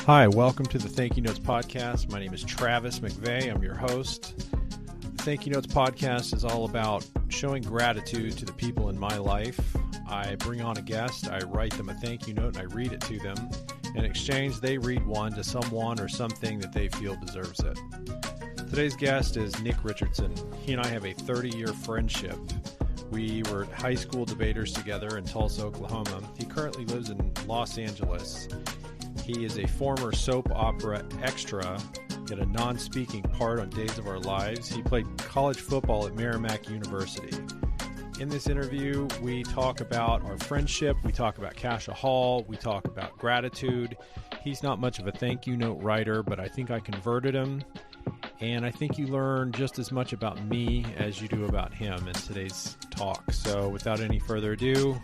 Hi, welcome to the Thank You Notes podcast. My name is Travis McVeigh. I'm your host. The Thank You Notes podcast is all about showing gratitude to the people in my life. I bring on a guest, I write them a thank you note, and I read it to them. In exchange, they read one to someone or something that they feel deserves it. Today's guest is Nick Richardson. He and I have a 30-year friendship. We were high school debaters together in Tulsa, Oklahoma. He currently lives in Los Angeles. He is a former soap opera extra in a non-speaking part on Days of Our Lives. He played college football at Merrimack University. In this interview, we talk about our friendship. We talk about Cascia Hall. We talk about gratitude. He's not much of a thank you note writer, but I think I converted him. And I think you learn just as much about me as you do about him in today's talk. So without any further ado,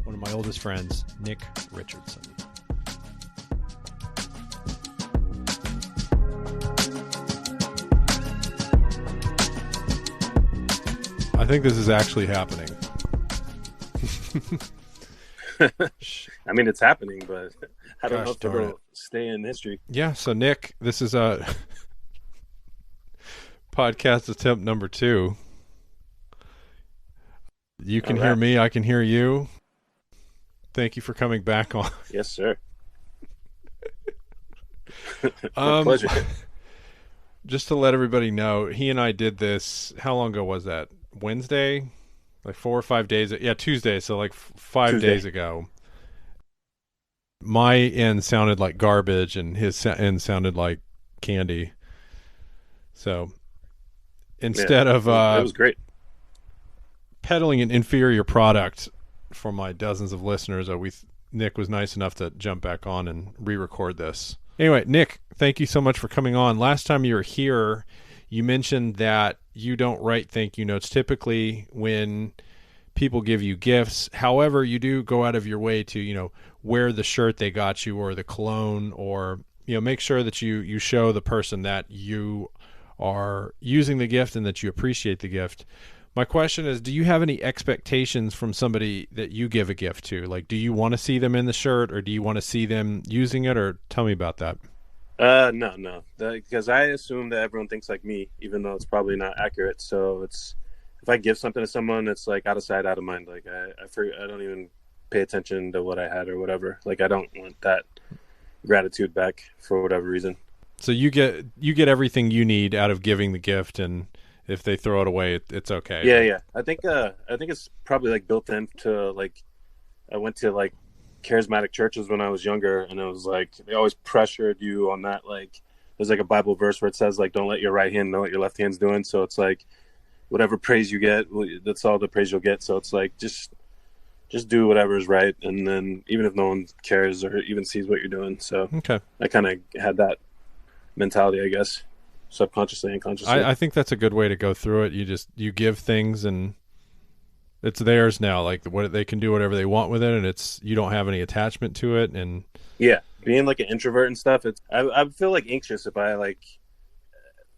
one of my oldest friends, Nick Richardson. I think this is actually happening. I mean, it's happening, but I don't know if it'll stay in history. Yeah, so Nick, this is a podcast attempt number 2. You can hear me, I can hear you. Thank you for coming back on. Yes, sir. My pleasure. Just to let everybody know, he and I did this, how long ago was that? Wednesday? Like 4 or 5 days? Yeah, Tuesday, so like 5 days ago. My end sounded like garbage and his end sounded like candy. So instead of it was great. peddling an inferior product for my dozens of listeners, Nick was nice enough to jump back on and re-record this. Anyway, Nick, thank you so much for coming on. Last time you were here, you mentioned that you don't write thank you notes typically when people give you gifts. However, you do go out of your way to, wear the shirt they got you or the cologne, or, make sure that you show the person that you are using the gift and that you appreciate the gift. My question is, do you have any expectations from somebody that you give a gift to? Like, do you want to see them in the shirt, or do you want to see them using it, or tell me about that? No, because I assume that everyone thinks like me, even though it's probably not accurate. So if I give something to someone, it's like out of sight, out of mind. Like I don't even pay attention to what I had or whatever. Like I don't want that gratitude back for whatever reason. So you get everything you need out of giving the gift, and if they throw it away, it's okay. Yeah. I think it's probably like built into like I went to like charismatic churches when I was younger, and it was like they always pressured you on that. Like there's like a Bible verse where it says like don't let your right hand know what your left hand's doing. So it's like whatever praise you get, that's all the praise you'll get. So it's like just do whatever is right, and then even if no one cares or even sees what you're doing. So okay, I kind of had that mentality, I guess, subconsciously and consciously. I think that's a good way to go through it. You give things and it's theirs now. Like what they can do whatever they want with it, and you don't have any attachment to it. And yeah, being like an introvert and stuff, I feel like anxious if I like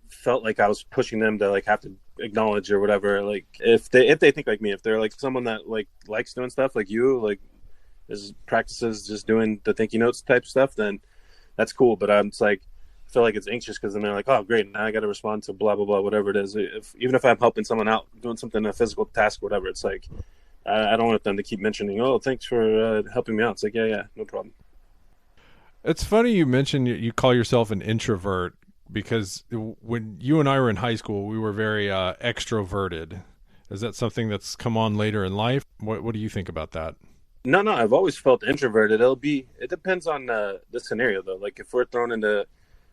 felt like I was pushing them to like have to acknowledge or whatever. Like if they think like me, if they're like someone that like likes doing stuff like you, like is practices just doing the thank you notes type stuff, then that's cool. But I'm just like I feel like it's anxious because then they're like, oh great, now I got to respond to blah blah blah whatever it is. Even if I'm helping someone out doing something, a physical task, whatever, it's like I don't want them to keep mentioning, oh thanks for helping me out. It's like yeah no problem. It's funny you mentioned you call yourself an introvert, because when you and I were in high school, we were very extroverted. Is that something that's come on later in life? What do you think about that? No, I've always felt introverted. It depends on the scenario though. Like if we're thrown into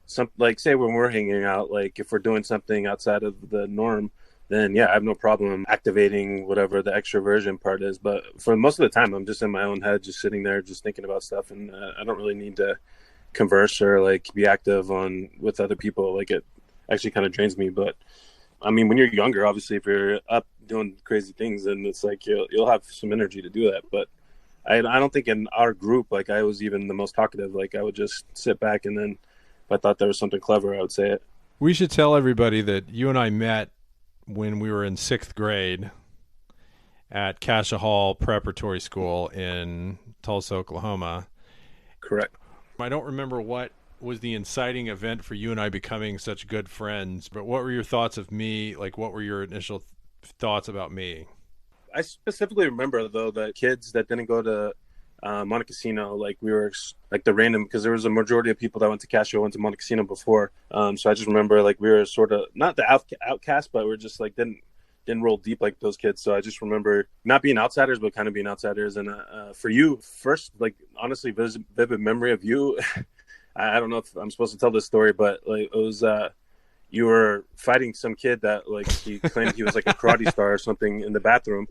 some, like say when we're hanging out, like if we're doing something outside of the norm, then yeah, I have no problem activating whatever the extroversion part is. But for most of the time, I'm just in my own head, just sitting there, just thinking about stuff, and I don't really need to converse or like be active with other people. Like it actually kind of drains me. But I mean, when you're younger, obviously, if you're up doing crazy things, then it's like you'll have some energy to do that. But I don't think in our group, like I was even the most talkative. Like I would just sit back, and then if I thought there was something clever, I would say it. We should tell everybody that you and I met when we were in 6th grade at Cascia Hall Preparatory School in Tulsa, Oklahoma. Correct. I don't remember what was the inciting event for you and I becoming such good friends, but what were your thoughts of me? Like, what were your initial thoughts about me? I specifically remember though the kids that didn't go to Montecasino, like we were like the random, because there was a majority of people that went to Cascia went to Montecasino before. So I just remember like we were sort of not the outcast, but we're just like didn't roll deep like those kids. So I just remember not being outsiders, but kind of being outsiders. And for you, first, like honestly, vivid memory of you. I don't know if I'm supposed to tell this story, but like it was you were fighting some kid that like he claimed he was like a karate star or something in the bathroom.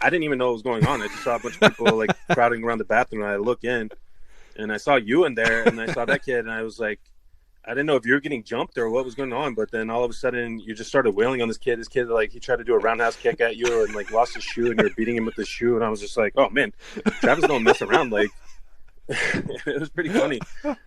I didn't even know what was going on. I just saw a bunch of people like crowding around the bathroom. And I look in and I saw you in there and I saw that kid and I was like, I didn't know if you were getting jumped or what was going on, but then all of a sudden you just started wailing on this kid. This kid, like, he tried to do a roundhouse kick at you and like lost his shoe and you were beating him with the shoe. And I was just like, oh man, Travis don't mess around. Like, it was pretty funny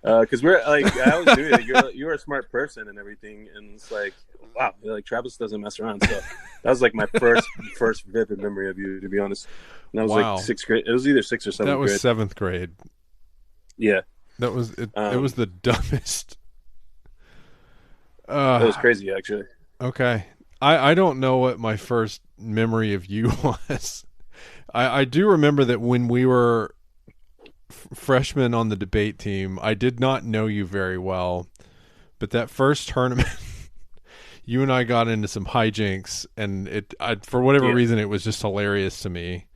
because we're like, I always do it. You're a smart person and everything, and it's like, wow, like Travis doesn't mess around. So that was like my first vivid memory of you, to be honest. And that was like sixth grade. It was either sixth or seventh. That was grade. Seventh grade. Yeah, that was it. It was the dumbest. That was crazy, actually. Okay, I don't know what my first memory of you was. I do remember that when we were freshman on the debate team, I did not know you very well, but that first tournament you and I got into some hijinks and for whatever reason it was just hilarious to me,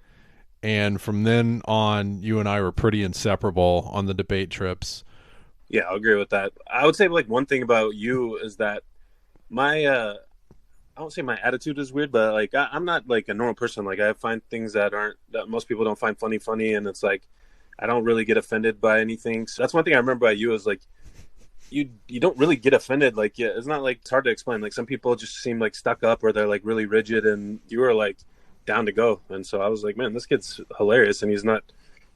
and from then on you and I were pretty inseparable on the debate trips. Yeah, I'll agree with that. I would say like one thing about you is that my I won't say my attitude is weird, but like I'm not like a normal person. Like I find things that most people don't find funny, and it's like I don't really get offended by anything. So that's one thing I remember about you is like you don't really get offended. Like, yeah, it's not like it's hard to explain. Like some people just seem like stuck up or they're like really rigid, and you were like down to go. And so I was like, man, this kid's hilarious, and you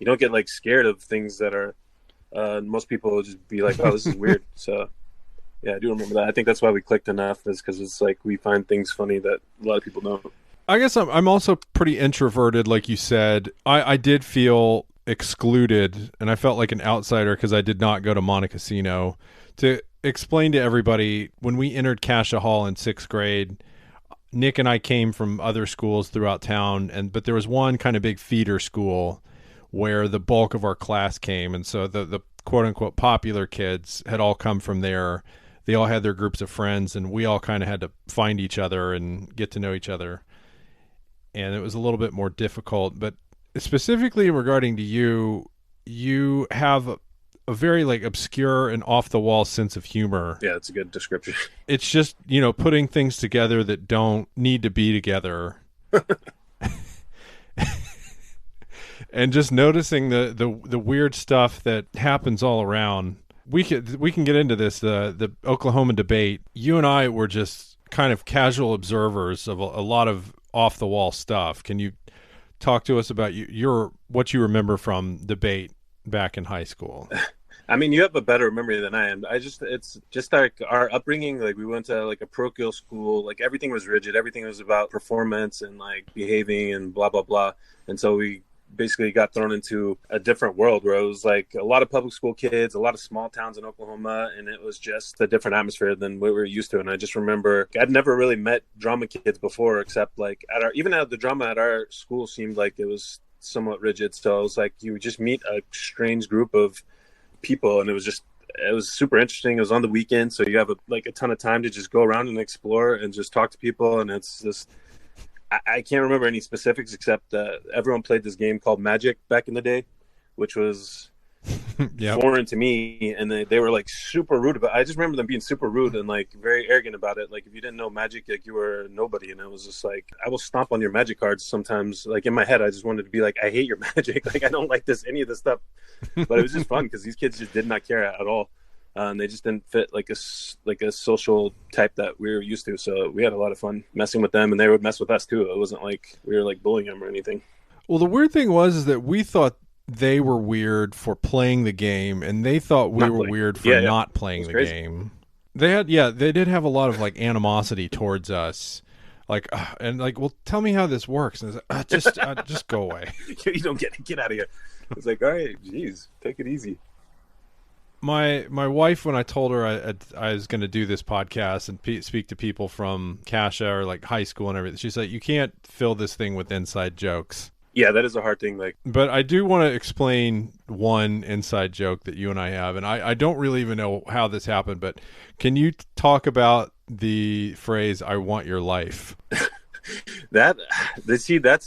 don't get like scared of things that are most people will just be like, oh, this is weird. So yeah, I do remember that. I think that's why we clicked enough, is because it's like we find things funny that a lot of people don't. I guess I'm also pretty introverted, like you said. I did feel excluded, and I felt like an outsider because I did not go to Montecasino. To explain to everybody, when we entered Cascia Hall in sixth grade, Nick and I came from other schools throughout town, but there was one kind of big feeder school where the bulk of our class came, and so the quote-unquote popular kids had all come from there. They all had their groups of friends, and we all kind of had to find each other and get to know each other, and it was a little bit more difficult. But specifically regarding to you, you have a very like obscure and off the wall sense of humor. Yeah, that's a good description. It's just, putting things together that don't need to be together. And just noticing the weird stuff that happens all around. We can get into this, the Oklahoma debate. You and I were just kind of casual observers of a lot of off the wall stuff. Can you talk to us about what you remember from debate back in high school? I mean, you have a better memory than I am. It's just like our upbringing. Like we went to like a parochial school. Like everything was rigid. Everything was about performance and like behaving and blah, blah, blah. And so we basically got thrown into a different world where it was like a lot of public school kids, a lot of small towns in Oklahoma. And it was just a different atmosphere than what we were used to. And I just remember I'd never really met drama kids before, except like the drama at our school seemed like it was somewhat rigid. So it was like you would just meet a strange group of people, and it was super interesting. It was on the weekend, so you have a ton of time to just go around and explore and just talk to people. And it's just I can't remember any specifics except everyone played this game called Magic back in the day, which was foreign to me, and they were like super rude about it. I just remember them being super rude and like very arrogant about it. Like if you didn't know Magic, like you were nobody. And it was just like, I will stomp on your Magic cards sometimes. Like in my head, I just wanted to be like, I hate your Magic. Like I don't like any of this stuff. But it was just fun because these kids just did not care at all. And they just didn't fit like a social type that we were used to. So we had a lot of fun messing with them, and they would mess with us too. It wasn't like we were like bullying them or anything. Well, the weird thing was that we thought they were weird for playing the game, and they thought we were weird for not playing the game. They did have a lot of like animosity towards us, like and like, well, tell me how this works. And it's like, just go away. You don't get out of here. It's like, all right, geez, take it easy. My wife, when I told her I was going to do this podcast and speak to people from Cascia or like high school and everything, she's like, you can't fill this thing with inside jokes. Yeah, that is a hard thing. Like, but I do want to explain one inside joke that you and I have, and I don't really even know how this happened, but can you talk about the phrase "I want your life"? that's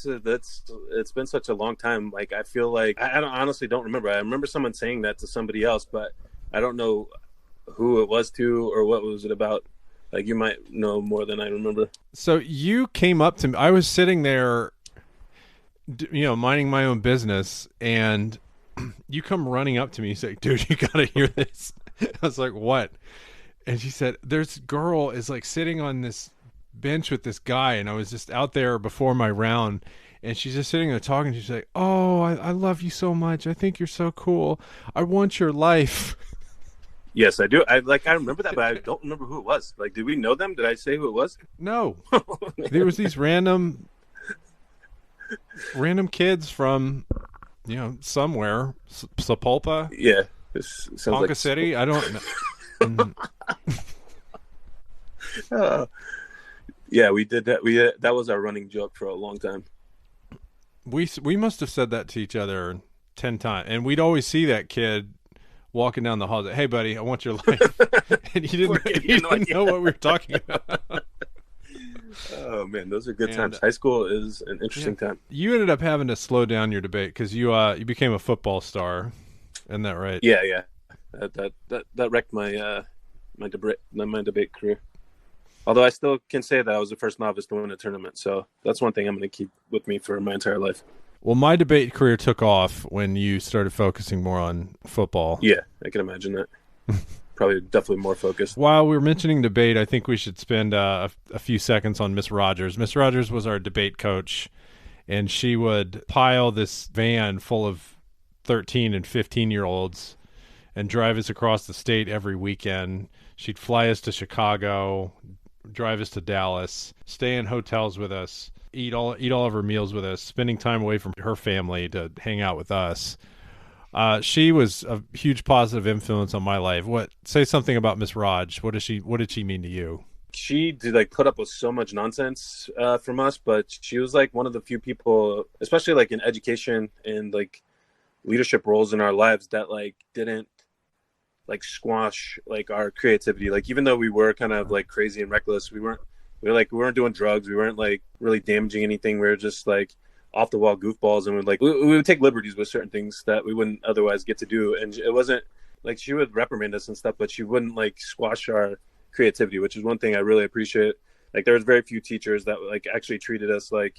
it's been such a long time. Like, I feel like I honestly don't remember. I remember someone saying that to somebody else, but I don't know who it was to or what was it about. Like, you might know more than I remember. So you came up to me. I was sitting there, minding my own business, and you come running up to me. You say, dude, you got to hear this. I was like, what? And she said, there's girl is like sitting on this bench with this guy, and I was just out there before my round, and she's just sitting there talking. She's like, oh, I love you so much. I think you're so cool. I want your life. Yes, I do. I remember that, but I don't remember who it was. Like, did we know them? Did I say who it was? No. There was these random kids from, somewhere, Sapulpa. Yeah. Ponca City. I don't know. Yeah, we did that. That was our running joke for a long time. We must have said that to each other 10 times, and we'd always see that kid walking down the hall. Hey, buddy, I want your life. And he didn't know what we were talking about. Oh man, those are good times. High school is an interesting time. You ended up having to slow down your debate because you became a football star. Isn't that right? Yeah. That wrecked my debate career. Although I still can say that I was the first novice to win a tournament, so that's one thing I'm going to keep with me for my entire life. Well, my debate career took off when you started focusing more on football. Yeah, I can imagine that. Probably definitely more focused. While we're mentioning debate, I think we should spend a few seconds on Miss Rogers. Miss Rogers was our debate coach, and she would pile this van full of 13 and 15-year-olds and drive us across the state every weekend. She'd fly us to Chicago, drive us to Dallas, stay in hotels with us, eat all of her meals with us, spending time away from her family to hang out with us. She was a huge positive influence on my life. Say something about Miss Raj. What did she mean to you? She did put up with so much nonsense from us, but she was like one of the few people, especially like in education and like leadership roles in our lives, that didn't squash our creativity. Even though we were kind of crazy and reckless, we weren't doing drugs, we weren't really damaging anything. We were just off the wall goofballs, and we would take liberties with certain things that we wouldn't otherwise get to do. And it wasn't she would reprimand us and stuff, but she wouldn't squash our creativity, which is one thing I really appreciate. There was very few teachers that actually treated us we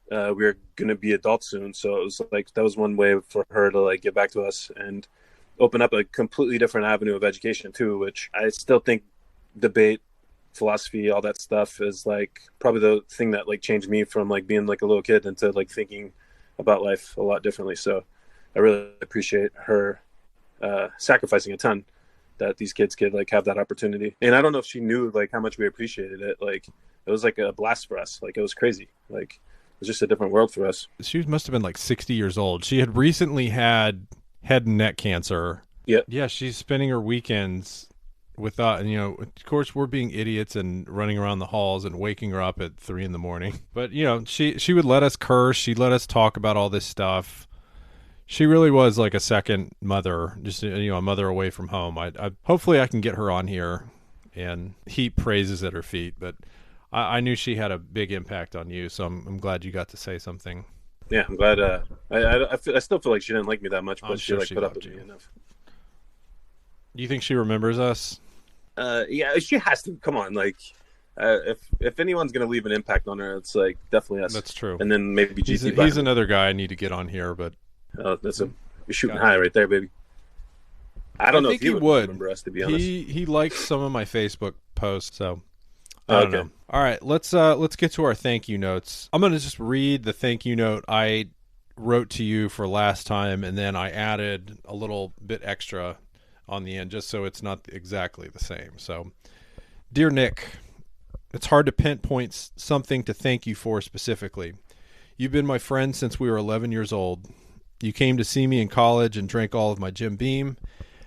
were going to be adults soon. So it was that was one way for her to get back to us and open up a completely different avenue of education too, which I still think debate, philosophy, all that stuff is probably the thing that changed me from being a little kid into thinking about life a lot differently. So I really appreciate her sacrificing a ton that these kids could have that opportunity. And I don't know if she knew how much we appreciated it. It was a blast for us. It was crazy. It was just a different world for us. She must have been 60 years old. She had recently had head and neck cancer. Yeah, she's spending her weekends with and of course we're being idiots and running around the halls and waking her up at 3 a.m. But she would let us curse. She'd let us talk about all this stuff. She really was a second mother, just a mother away from home. I hopefully I can get her on here and heap praises at her feet. But I knew she had a big impact on you, so I'm glad you got to say something. Yeah, I'm glad. I still feel like she didn't like me that much, but she put up with me enough. Do you think she remembers us? Yeah, she has to. Come on, if anyone's gonna leave an impact on her, it's definitely us. That's true. And then maybe GT. He's another guy I need to get on here, but you're shooting high right there, baby. I don't know if he would remember us, to be honest. He likes some of my Facebook posts, so I don't know. All right, let's get to our thank you notes. I'm gonna just read the thank you note I wrote to you for last time, and then I added a little bit extra on the end just so it's not exactly the same. So, dear Nick, it's hard to pinpoint something to thank you for specifically. You've been my friend since we were 11 years old. You came to see me in college and drank all of my Jim Beam,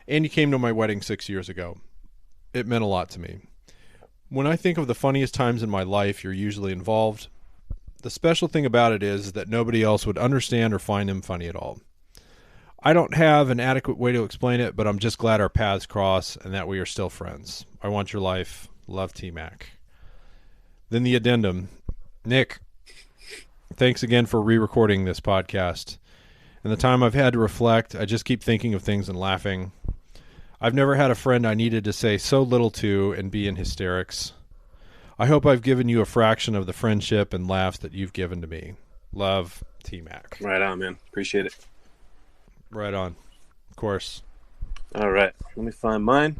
And you came to my wedding 6 years ago. It meant a lot to me. When I think of the funniest times in my life, you're usually involved. The special thing about it is that nobody else would understand or find them funny at all. I don't have an adequate way to explain it, but I'm just glad our paths cross and that we are still friends. I want your life. Love, T-Mac. Then the addendum. Nick, thanks again for re-recording this podcast. In the time I've had to reflect, I just keep thinking of things and laughing. I've never had a friend I needed to say so little to and be in hysterics. I hope I've given you a fraction of the friendship and laughs that you've given to me. Love, T-Mac. Right on, man. Appreciate it. Right on. Of course. All right. Let me find mine.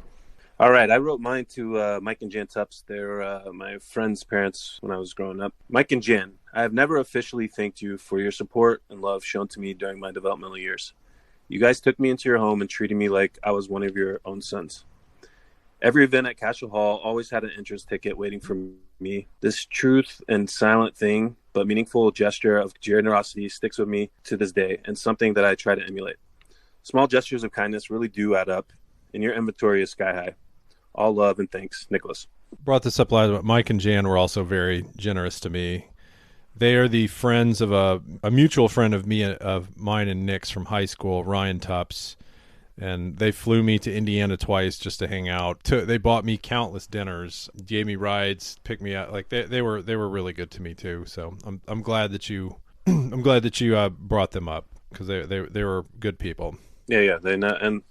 All right. I wrote mine to Mike and Jan Tupps. They're my friend's parents when I was growing up. Mike and Jan, I have never officially thanked you for your support and love shown to me during my developmental years. You guys took me into your home and treated me like I was one of your own sons. Every event at Cascia Hall always had an entrance ticket waiting for me. This truth and silent thing, but meaningful gesture of generosity sticks with me to this day and something that I try to emulate. Small gestures of kindness really do add up, and your inventory is sky high. All love and thanks, Nicholas. Brought this up last, but Mike and Jan were also very generous to me. They are the friends of a mutual friend of mine and Nick's from high school, Ryan Tupps. And they flew me to Indiana twice just to hang out. They bought me countless dinners, gave me rides, picked me up. Like they were really good to me too. So I'm glad that you brought them up because they were good people. Yeah. And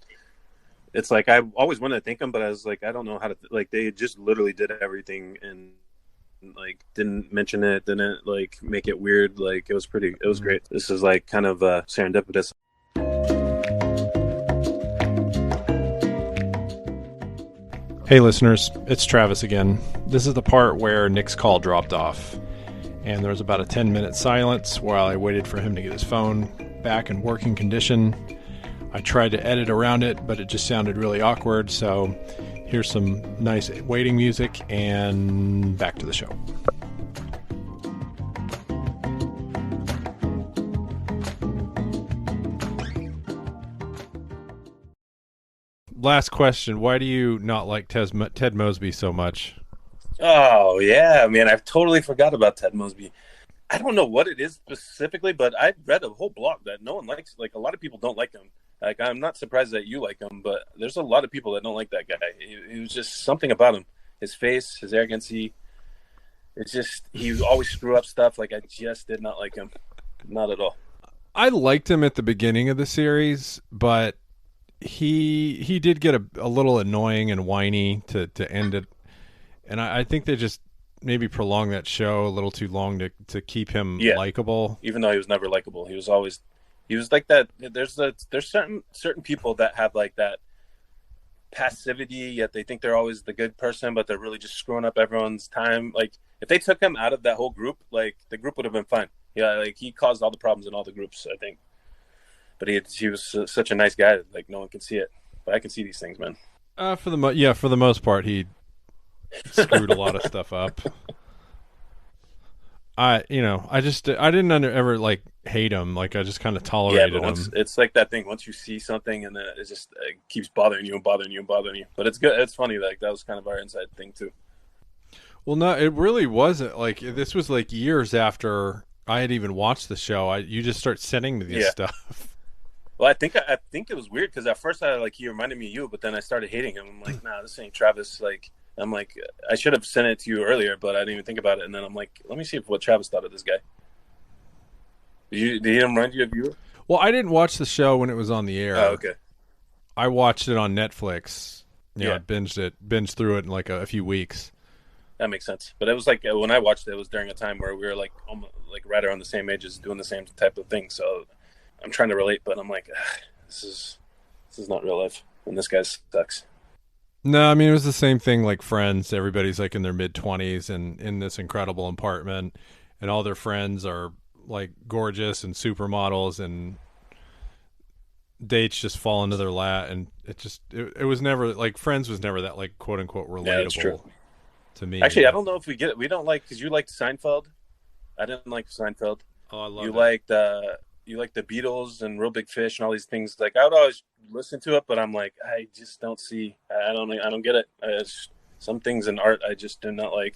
it's like I always wanted to thank them, but I was like I don't know how to. Like they just literally did everything and like didn't mention it, didn't like make it weird. Like it was great. This is like kind of serendipitous. Hey listeners, it's Travis again. This is the part where Nick's call dropped off, and there was about a 10-minute silence while I waited for him to get his phone back in working condition. I tried to edit around it, but it just sounded really awkward, so here's some nice waiting music, and back to the show. Last question. Why do you not like Ted Mosby so much? Oh, yeah, man. I totally forgot about Ted Mosby. I don't know what it is specifically, but I read a whole blog that no one likes. Like, a lot of people don't like him. Like, I'm not surprised that you like him, but there's a lot of people that don't like that guy. He was just something about him. His face, his arrogancy. It's just, he always screw up stuff. Like, I just did not like him. Not at all. I liked him at the beginning of the series, but he did get a little annoying and whiny to end it, and I think they just maybe prolonged that show a little too long to keep him likable. Even though he was never likable, he was like that. There's certain people that have like that passivity, yet they think they're always the good person, but they're really just screwing up everyone's time. Like if they took him out of that whole group, like the group would have been fine. Yeah, like he caused all the problems in all the groups, I think. But he was such a nice guy. Like no one can see it, but I can see these things, man. For the most part, he screwed a lot of stuff up. I didn't ever like hate him. Like I just kind of tolerated him. It's like that thing. Once you see something, and it just keeps bothering you and bothering you and bothering you. But it's good. It's funny. Like that was kind of our inside thing too. Well, no, it really wasn't. Like this was like years after I had even watched the show. You just start sending me this stuff. Well, I think it was weird because at first he reminded me of you, but then I started hating him. I'm like, nah, this ain't Travis. Like, I'm like, I should have sent it to you earlier, but I didn't even think about it. And then I'm like, let me see what Travis thought of this guy. Did he remind you of you? Well, I didn't watch the show when it was on the air. Oh, okay. I watched it on Netflix. I binged through it in like a few weeks. That makes sense. But it was like when I watched it, it was during a time where we were like almost like right around the same ages, doing the same type of thing. So I'm trying to relate, but I'm like, this is not real life, and this guy sucks. No, I mean it was the same thing. Like Friends, everybody's like in their mid-20s and in this incredible apartment, and all their friends are like gorgeous and supermodels, and dates just fall into their lap, and it was never like Friends was never that like quote unquote relatable to me. Actually, I don't know if we don't like because you liked Seinfeld. I didn't like Seinfeld. Oh, I love you it. liked you like the Beatles and Real Big Fish and all these things. Like, I would always listen to it, but I'm like, I just don't see. I don't get it. Some things in art I just do not like.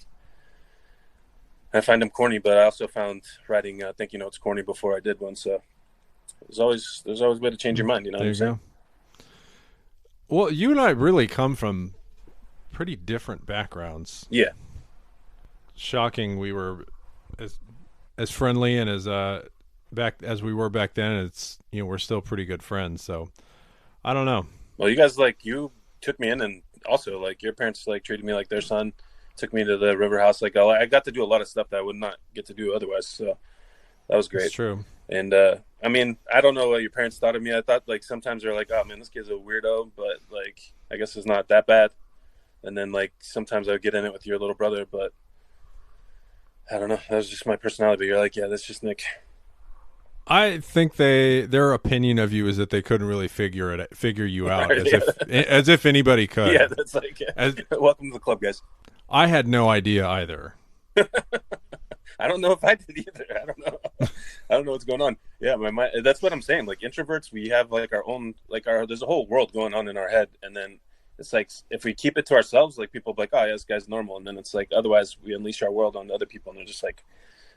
I find them corny, but I also found writing thinking notes corny before I did one. So there's always a way to change your mind. You know what I'm saying? Well, you and I really come from pretty different backgrounds. Yeah. Shocking. We were as friendly and as as we were back then. It's, you know, we're still pretty good friends. So I don't know. Well, you guys, like, you took me in, and also, like, your parents, like, treated me like their son. Took me to the river house. Like, I got to do a lot of stuff that I would not get to do otherwise. So that was great. That's true. And I mean, I don't know what your parents thought of me. I thought, like, sometimes they're like, oh man, this kid's a weirdo, but like, I guess it's not that bad. And then, like, sometimes I would get in it with your little brother, but I don't know. That was just my personality. But you're like, yeah, that's just Nick. I think their opinion of you is that they couldn't really figure you out, as if anybody could. Yeah, that's like, welcome to the club, guys. I had no idea either. I don't know if I did either. I don't know. I don't know what's going on. Yeah, that's what I'm saying. Like, introverts, we have like our own, like, there's a whole world going on in our head, and then it's like, if we keep it to ourselves, like, people be like, oh yeah, this guy's normal, and then it's like, otherwise we unleash our world on other people, and they're just like,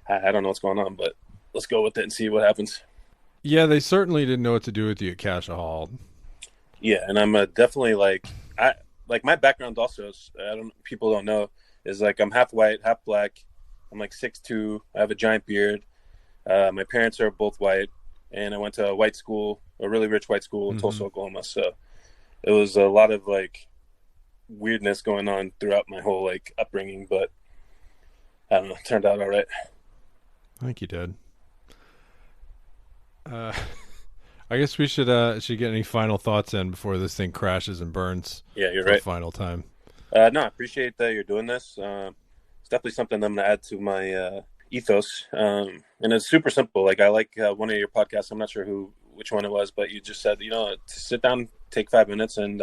I don't know what's going on, but let's go with it and see what happens. Yeah, they certainly didn't know what to do with you at Cascia Hall. Yeah, and I'm definitely like my background also is, people don't know, is like, I'm half white, half black. I'm like 6'2". I have a giant beard. My parents are both white, and I went to a white school, a really rich white school in Tulsa, Oklahoma. So it was a lot of like weirdness going on throughout my whole like upbringing, but I don't know, it turned out all right. I think you did. I guess we should get any final thoughts in before this thing crashes and burns. Yeah, you're right. The final time. No, I appreciate that you're doing this. It's definitely something I'm going to add to my ethos. And it's super simple. Like, I like one of your podcasts. I'm not sure which one it was, but you just said, to sit down, take 5 minutes, and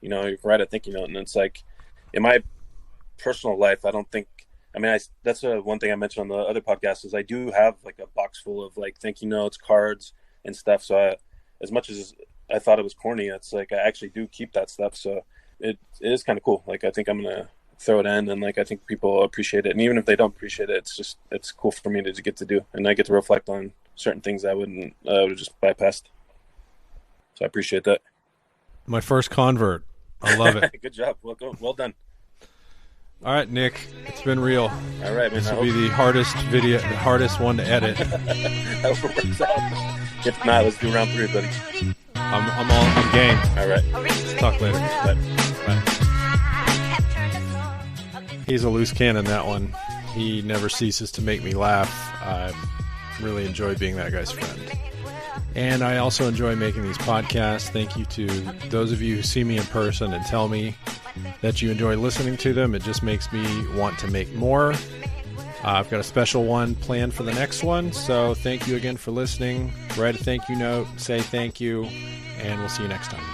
you can write a thinking note. And it's like, in my personal life, I don't think. I mean, that's one thing I mentioned on the other podcast is I do have like a box full of like thinking notes, cards, and stuff. So as much as I thought it was corny, it's like I actually do keep that stuff. So it is kind of cool. Like, I think I'm gonna throw it in, and like, I think people appreciate it. And even if they don't appreciate it, it's cool for me to get to do, and I get to reflect on certain things I would have just bypassed. So I appreciate that. My first convert. I love it. Good job. Well done. All right, Nick, it's been real. All right, man. This will be the hardest one to edit. I hope it works out. If not, let's do round 3, buddy. I'm game. All right. Let's talk later. Bye. He's a loose cannon, that one. He never ceases to make me laugh. I really enjoy being that guy's friend. And I also enjoy making these podcasts. Thank you to those of you who see me in person and tell me that you enjoy listening to them. It just makes me want to make more. I've got a special one planned for the next one. So thank you again for listening. Write a thank you note, say thank you, and we'll see you next time.